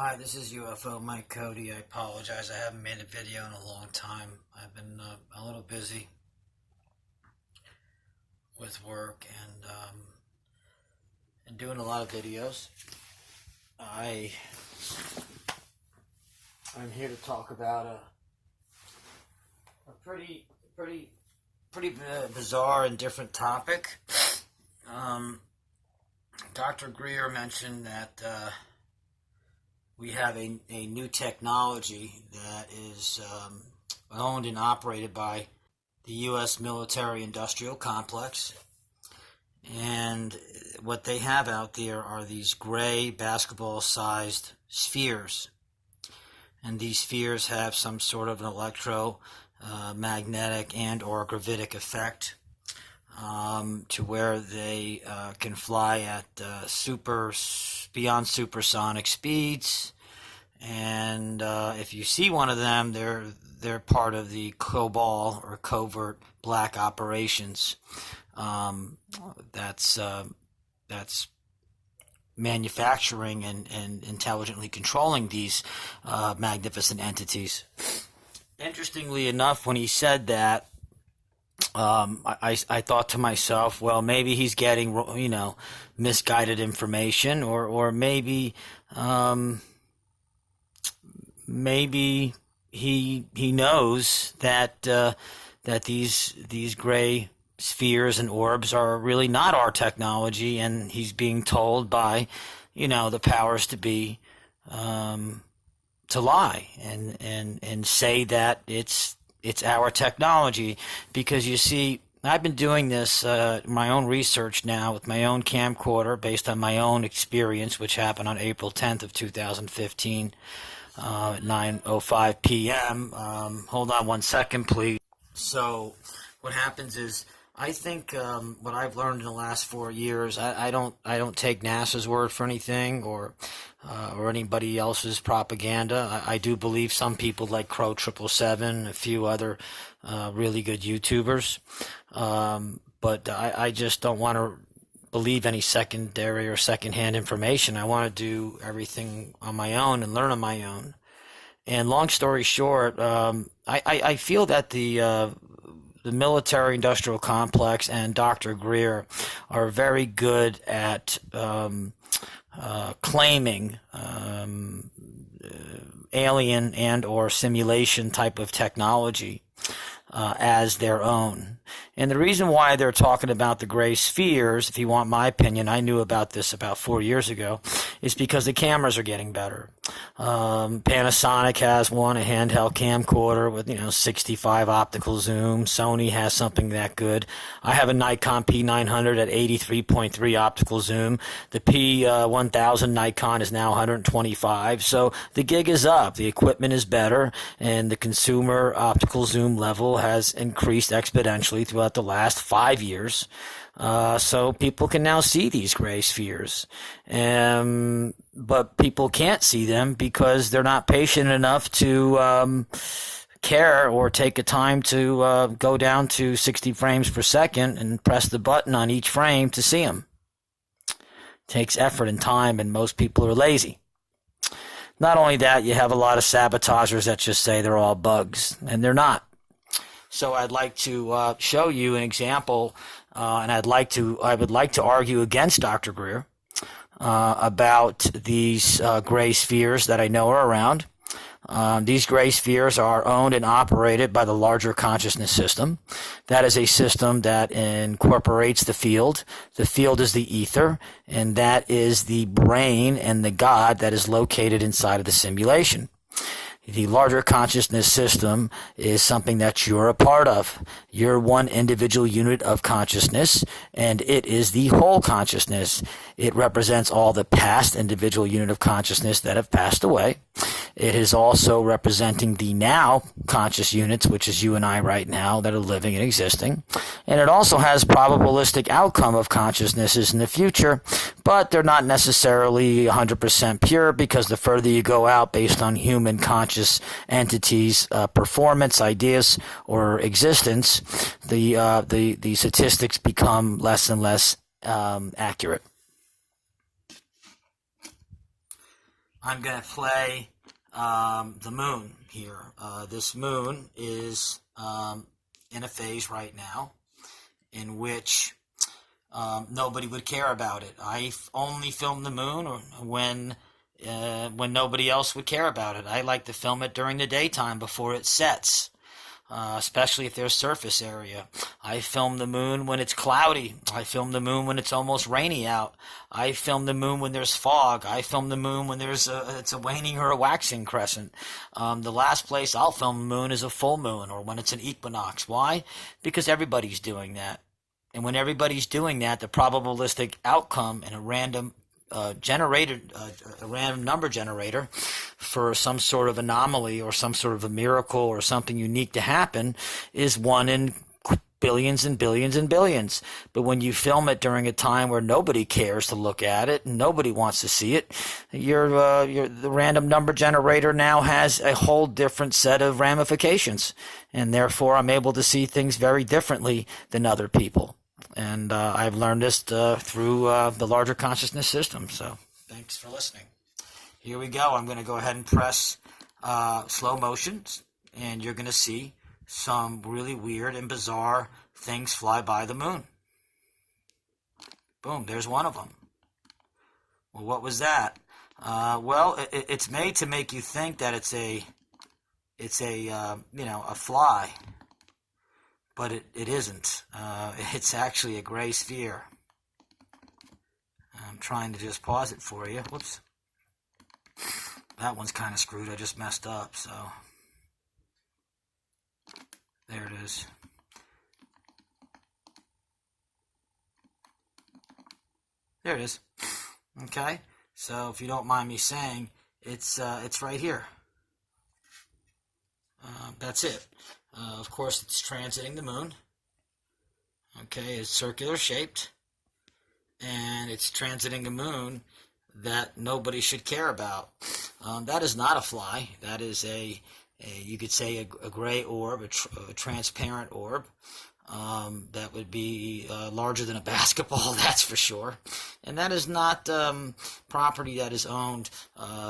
Hi, this is UFO Mike Cody. I apologize. I haven't made a video in a long time. I've been a little busy with work and doing a lot of videos. I'm here to talk about a pretty bizarre and different topic. Dr. Greer mentioned that we have a new technology that is owned and operated by the U.S. military-industrial complex. And what they have out there are these gray basketball-sized spheres. And these spheres have some sort of an electromagnetic and or gravitic effect to where they can fly at beyond supersonic speeds. And if you see one of them, they're part of the COBOL or covert black operations. That's manufacturing and intelligently controlling these magnificent entities. Interestingly enough, when he said that, I thought to myself, well, maybe he's getting, misguided information, or maybe he knows that these gray spheres and orbs are really not our technology, and he's being told by, the powers to be, to lie and say that it's our technology. Because you see, I've been doing this, my own research now with my own camcorder based on my own experience, which happened on April 10th of 2015 at 9:05 p.m. Hold on one second, please. So what happens is, I think what I've learned in the last 4 years, I don't take NASA's word for anything or anybody else's propaganda. I do believe some people like Crow 777, a few other really good YouTubers, but I just don't want to believe any secondary or secondhand information. I want to do everything on my own and learn on my own. And long story short, I feel that the military-industrial complex and Dr. Greer are very good at claiming alien and or simulation type of technology as their own. And the reason why they're talking about the gray spheres, if you want my opinion, I knew about this about 4 years ago, is because the cameras are getting better. Panasonic has one, a handheld camcorder with 65 optical zoom. Sony has something that good. I have a Nikon P900 at 83.3 optical zoom. The P1000 Nikon is now 125. So the gig is up. The equipment is better, and the consumer optical zoom level has increased exponentially throughout the last 5 years. So people can now see these gray spheres. But people can't see them because they're not patient enough to care or take a time to go down to 60 frames per second and press the button on each frame to see them. It takes effort and time, and most people are lazy. Not only that, you have a lot of sabotagers that just say they're all bugs, and they're not. So I'd like to show you an example, and I would like to argue against Dr. Greer about these gray spheres that I know are around. These gray spheres are owned and operated by the larger consciousness system. That is a system that incorporates the field. The field is the ether, and that is the brain and the God that is located inside of the simulation. The larger consciousness system is something that you're a part of. You're one individual unit of consciousness, and it is the whole consciousness. It represents all the past individual unit of consciousness that have passed away. It is also representing the now conscious units, which is you and I right now, that are living and existing. And it also has probabilistic outcome of consciousnesses in the future, but they're not necessarily 100% pure, because the further you go out based on human conscious entities' performance, ideas, or existence, the statistics become less and less accurate. I'm going to play the moon here. This moon is in a phase right now in which nobody would care about it. I only film the moon when nobody else would care about it. I like to film it during the daytime before it sets. Especially if there's surface area. I film the moon when it's cloudy. I film the moon when it's almost rainy out. I film the moon when there's fog. I film the moon when it's a waning or a waxing crescent. The last place I'll film the moon is a full moon or when it's an equinox. Why? Because everybody's doing that. And when everybody's doing that, the probabilistic outcome in a random a random number generator for some sort of anomaly or some sort of a miracle or something unique to happen is 1 in billions and billions and billions. But when you film it during a time where nobody cares to look at it and nobody wants to see it, the random number generator now has a whole different set of ramifications, and therefore I'm able to see things very differently than other people. And I've learned this through the larger consciousness system. So thanks for listening. Here we go. I'm going to go ahead and press slow motion, and you're going to see some really weird and bizarre things fly by the moon. Boom, there's one of them. Well, what was that? It's made to make you think that it's a fly. But it isn't. It's actually a gray sphere. I'm trying to just pause it for you. Whoops. That one's kind of screwed. I just messed up, so. There it is. There it is. Okay? So if you don't mind me saying, it's right here. That's it. Of course, it's transiting the moon. Okay, it's circular shaped. And it's transiting a moon that nobody should care about. That is not a fly. That is you could say a gray orb, a transparent orb. That would be larger than a basketball, that's for sure. And that is not property that is owned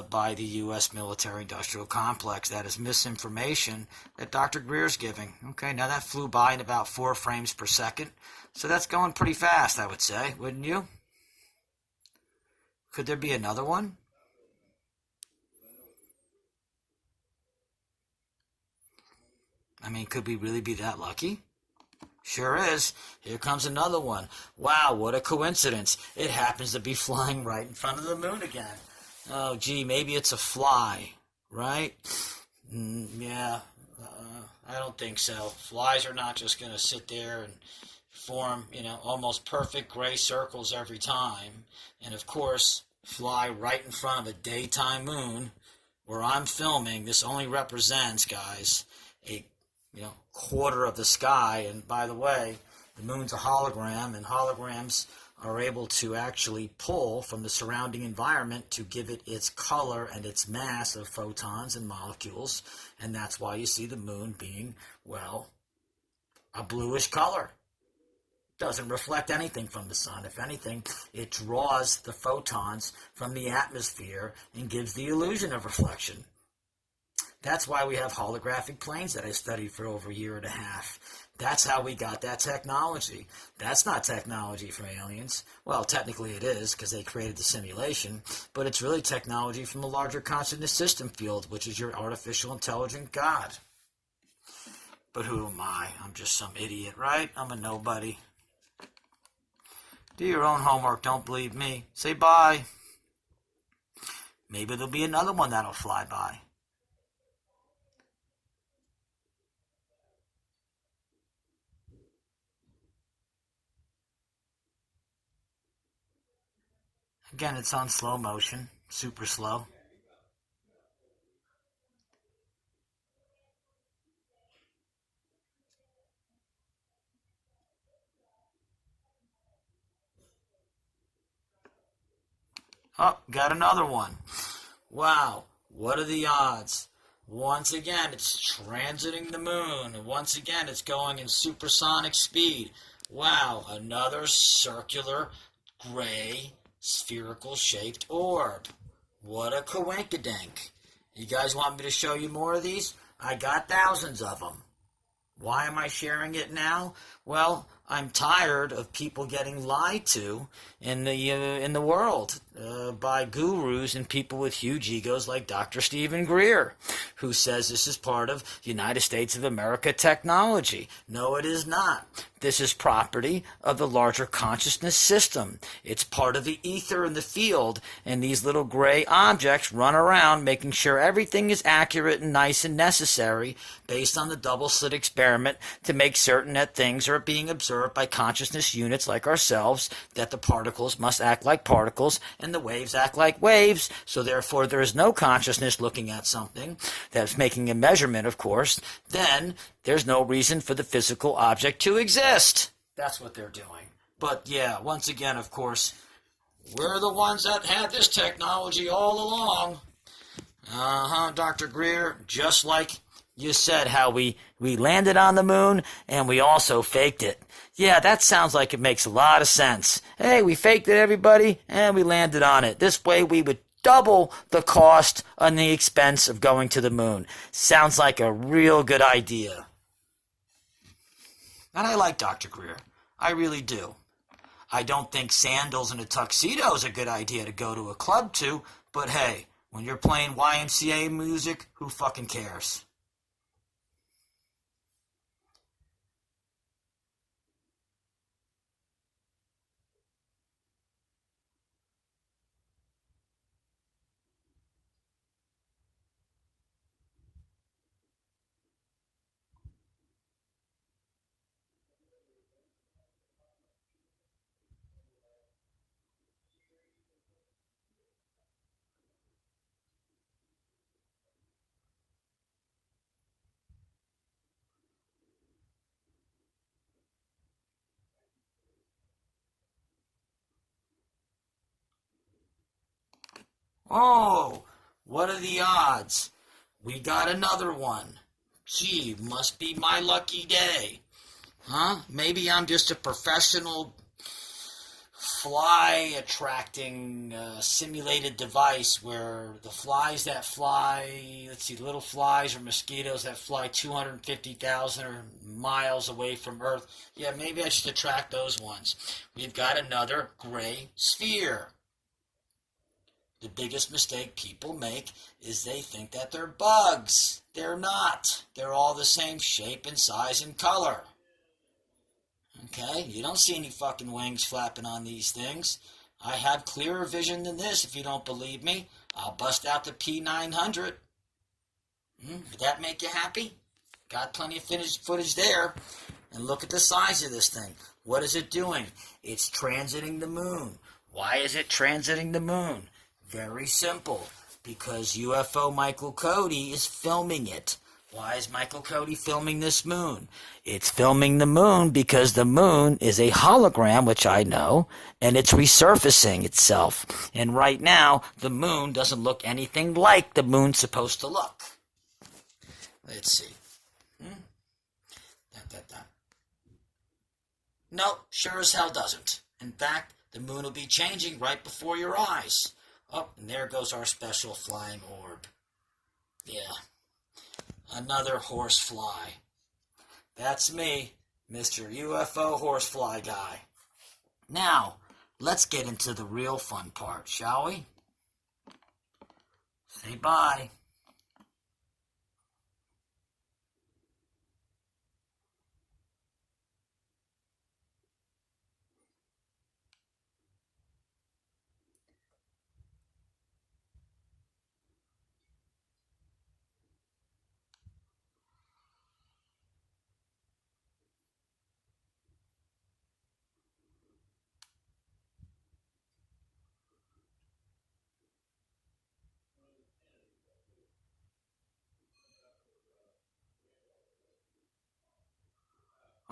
by the U.S. military-industrial complex. That is misinformation that Dr. Greer is giving. Okay, now that flew by in about 4 frames per second. So that's going pretty fast, I would say, wouldn't you? Could there be another one? I mean, could we really be that lucky? Sure is. Here comes another one. Wow, what a coincidence. It happens to be flying right in front of the moon again. Oh, gee, maybe it's a fly, right? Yeah, I don't think so. Flies are not just going to sit there and form, almost perfect gray circles every time. And, of course, fly right in front of a daytime moon where I'm filming. This only represents, guys, a quarter of the sky. And by the way, the moon's a hologram, and holograms are able to actually pull from the surrounding environment to give it its color and its mass of photons and molecules. And that's why you see the moon being, a bluish color. Doesn't reflect anything from the sun. If anything, it draws the photons from the atmosphere and gives the illusion of reflection. That's why we have holographic planes that I studied for over a year and a half. That's how we got that technology. That's not technology from aliens. Well, technically it is because they created the simulation, but it's really technology from the larger consciousness system field, which is your artificial intelligent God. But who am I? I'm just some idiot, right? I'm a nobody. Do your own homework. Don't believe me. Say bye. Maybe there'll be another one that'll fly by. Again, it's on slow motion, super slow. Oh, got another one. Wow, what are the odds? Once again, it's transiting the moon. Once again, it's going in supersonic speed. Wow, another circular, gray, spherical-shaped orb. What a coinkydink. You guys want me to show you more of these? I got thousands of them. Why am I sharing it now? Well, I'm tired of people getting lied to in the world by gurus and people with huge egos like Dr. Stephen Greer, who says this is part of United States of America technology. No, it is not. This is property of the larger consciousness system. It's part of the ether in the field, and these little gray objects run around making sure everything is accurate and nice and necessary based on the double slit experiment to make certain that things are being observed by consciousness units like ourselves, that the particles must act like particles and the waves act like waves, so therefore there is no consciousness looking at something that's making a measurement, of course, then there's no reason for the physical object to exist. That's what they're doing. But yeah, once again, of course, we're the ones that had this technology all along. Dr. Greer, just like you said, how we landed on the moon and we also faked it. Yeah, that sounds like it makes a lot of sense. Hey, we faked it, everybody, and we landed on it. This way we would double the cost and the expense of going to the moon. Sounds like a real good idea. And I like Dr. Greer. I really do. I don't think sandals and a tuxedo is a good idea to go to a club to, but hey, when you're playing YMCA music, who fucking cares? Oh, what are the odds? We got another one. Gee, must be my lucky day. Huh? Maybe I'm just a professional fly attracting simulated device where the flies that fly, let's see, little flies or mosquitoes that fly 250,000 miles away from Earth. Yeah, maybe I should attract those ones. We've got another gray sphere. The biggest mistake people make is they think that they're bugs. They're not. They're all the same shape and size and color. Okay? You don't see any fucking wings flapping on these things. I have clearer vision than this. If you don't believe me, I'll bust out the P900. Would that make you happy? Got plenty of footage there. And look at the size of this thing. What is it doing? It's transiting the moon. Why is it transiting the moon? Very simple. Because UFO Michael Cody is filming it. Why is Michael Cody filming this moon? It's filming the moon because the moon is a hologram, which I know, and it's resurfacing itself. And right now, the moon doesn't look anything like the moon's supposed to look. Let's see. No, sure as hell doesn't. In fact, the moon will be changing right before your eyes. Oh, and there goes our special flying orb. Yeah. Another horsefly. That's me, Mr. UFO horsefly guy. Now, let's get into the real fun part, shall we? Say bye.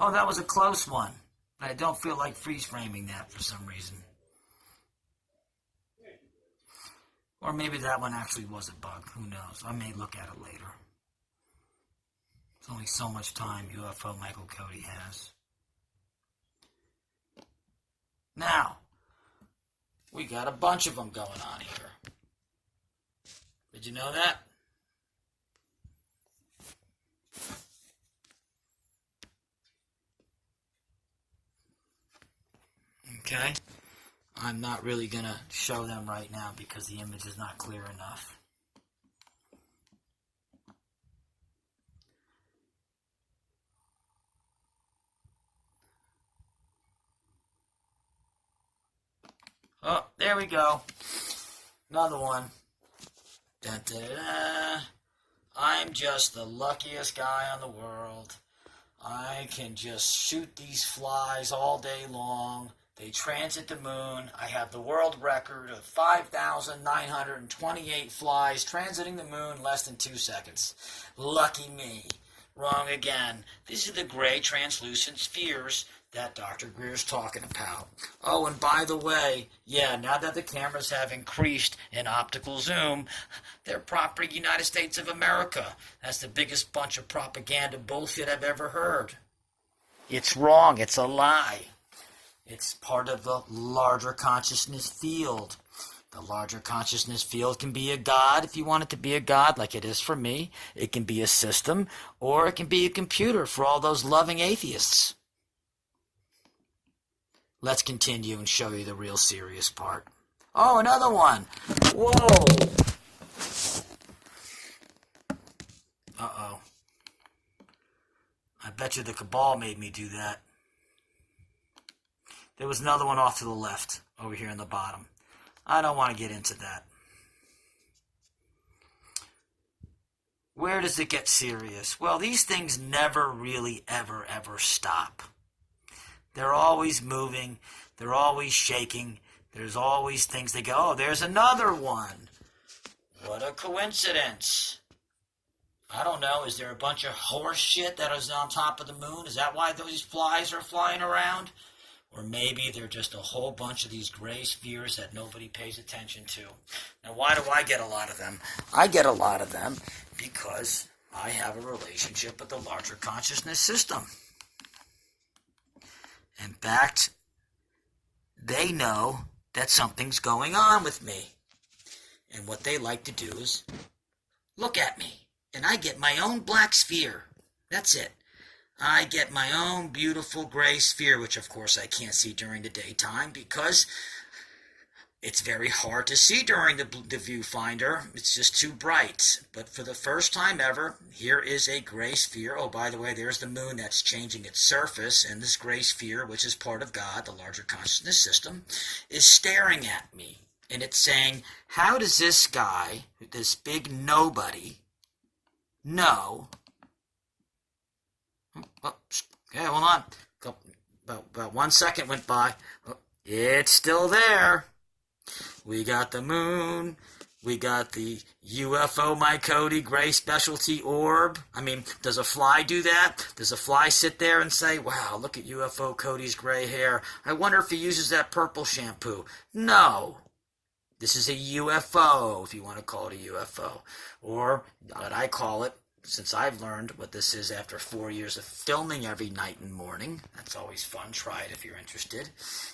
Oh, that was a close one. I don't feel like freeze framing that for some reason. Or maybe that one actually was a bug. Who knows? I may look at it later. There's only so much time UFO Michael Cody has. Now, we got a bunch of them going on here. Did you know that? Okay. I'm not really going to show them right now because the image is not clear enough. Oh, there we go. Another one. Da, da, da. I'm just the luckiest guy in the world. I can just shoot these flies all day long. They transit the moon. I have the world record of 5,928 flies transiting the moon in less than 2 seconds. Lucky me. Wrong again. These are the gray translucent spheres that Dr. Greer's talking about. Oh, and by the way, yeah, now that the cameras have increased in optical zoom, they're proper United States of America. That's the biggest bunch of propaganda bullshit I've ever heard. It's wrong. It's a lie. It's part of the larger consciousness field. The larger consciousness field can be a god if you want it to be a god, like it is for me. It can be a system, or it can be a computer for all those loving atheists. Let's continue and show you the real serious part. Oh, another one. Whoa. Uh-oh. I bet you the cabal made me do that. There was another one off to the left, over here in the bottom. I don't want to get into that. Where does it get serious? Well, these things never really ever stop. They're always moving. They're always shaking. There's always things they go, oh, there's another one. What a coincidence. I don't know. Is there a bunch of horse shit that is on top of the moon? Is that why those flies are flying around? Or maybe they're just a whole bunch of these gray spheres that nobody pays attention to. Now, why do I get a lot of them? I get a lot of them because I have a relationship with the larger consciousness system. In fact, they know that something's going on with me. And what they like to do is look at me. And I get my own black sphere. That's it. I get my own beautiful gray sphere, which of course I can't see during the daytime because it's very hard to see during the viewfinder. It's just too bright. But for the first time ever, here is a gray sphere. Oh, by the way, there's the moon that's changing its surface, and this gray sphere, which is part of God, the larger consciousness system, is staring at me. And it's saying, how does this guy, this big nobody, know? Oh, okay, hold on. About 1 second went by. Oh, it's still there. We got the moon. We got the UFO Mycody gray specialty orb. I mean, does a fly do that? Does a fly sit there and say, wow, look at UFO Cody's gray hair. I wonder if he uses that purple shampoo. No. This is a UFO, if you want to call it a UFO. Or what I call it, since I've learned what this is after 4 years of filming every night and morning, that's always fun, try it if you're interested,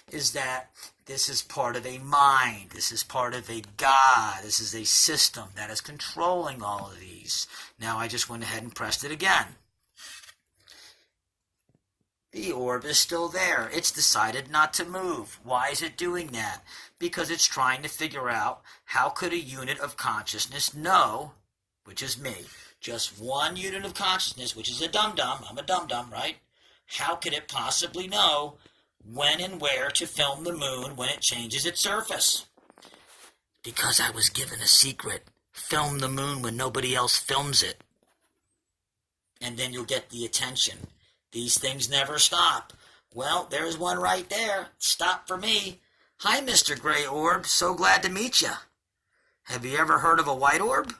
is that this is part of a mind, this is part of a God, this is a system that is controlling all of these. Now I just went ahead and pressed it again. The orb is still there. It's decided not to move. Why is it doing that? Because it's trying to figure out how could a unit of consciousness know, which is me, just one unit of consciousness, which is a dum-dum, I'm a dum-dum, right? How could it possibly know when and where to film the moon when it changes its surface? Because I was given a secret. Film the moon when nobody else films it. And then you'll get the attention. These things never stop. Well, there's one right there. Stop for me. Hi, Mr. Gray Orb. So glad to meet you. Have you ever heard of a white orb?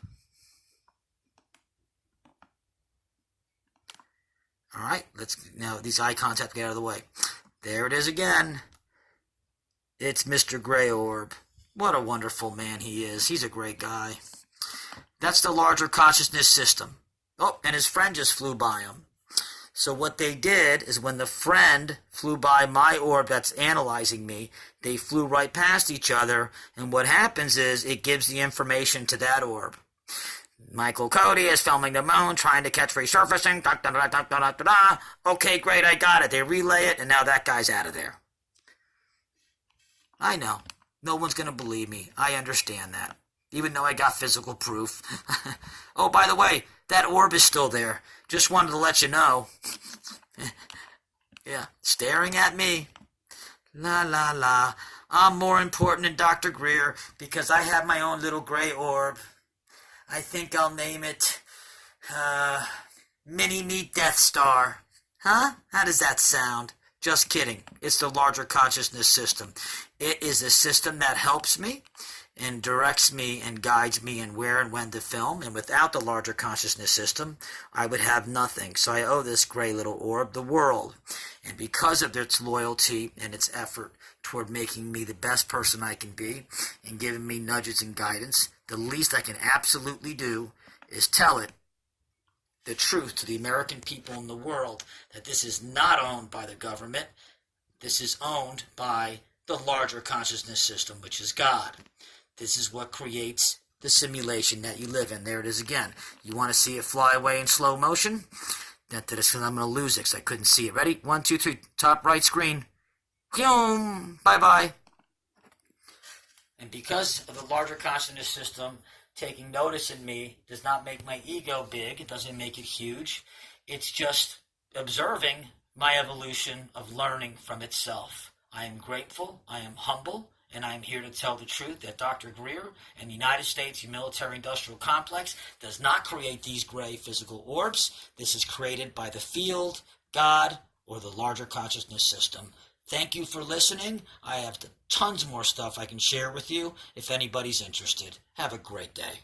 All right, let's now these eye contact get out of the way. There it is again. It's Mr. Gray Orb. What a wonderful man he is. He's a great guy. That's the larger consciousness system. Oh, and his friend just flew by him. So what they did is when the friend flew by my orb that's analyzing me, they flew right past each other, and what happens is it gives the information to that orb. Michael Cody is filming the moon, trying to catch resurfacing. Da, da, da, da, da, da, da. Okay, great, I got it. They relay it, and now that guy's out of there. I know. No one's going to believe me. I understand that. Even though I got physical proof. Oh, by the way, that orb is still there. Just wanted to let you know. Yeah, staring at me. La, la, la. I'm more important than Dr. Greer because I have my own little gray orb. I think I'll name it, Mini-Me Death Star. Huh? How does that sound? Just kidding. It's the larger consciousness system. It is a system that helps me and directs me and guides me in where and when to film. And without the larger consciousness system, I would have nothing. So I owe this gray little orb the world. And because of its loyalty and its effort toward making me the best person I can be and giving me nudges and guidance, the least I can absolutely do is tell it the truth to the American people in the world that this is not owned by the government. This is owned by the larger consciousness system, which is God. This is what creates the simulation that you live in. There it is again. You want to see it fly away in slow motion? I'm going to lose it because I couldn't see it. Ready? 1, 2, 3. Top right screen. Bye-bye. And because of the larger consciousness system taking notice in me does not make my ego big. It doesn't make it huge. It's just observing my evolution of learning from itself. I am grateful. I am humble. And I am here to tell the truth that Dr. Greer and the United States military-industrial complex does not create these gray physical orbs. This is created by the field, God, or the larger consciousness system. Thank you for listening. I have tons more stuff I can share with you if anybody's interested. Have a great day.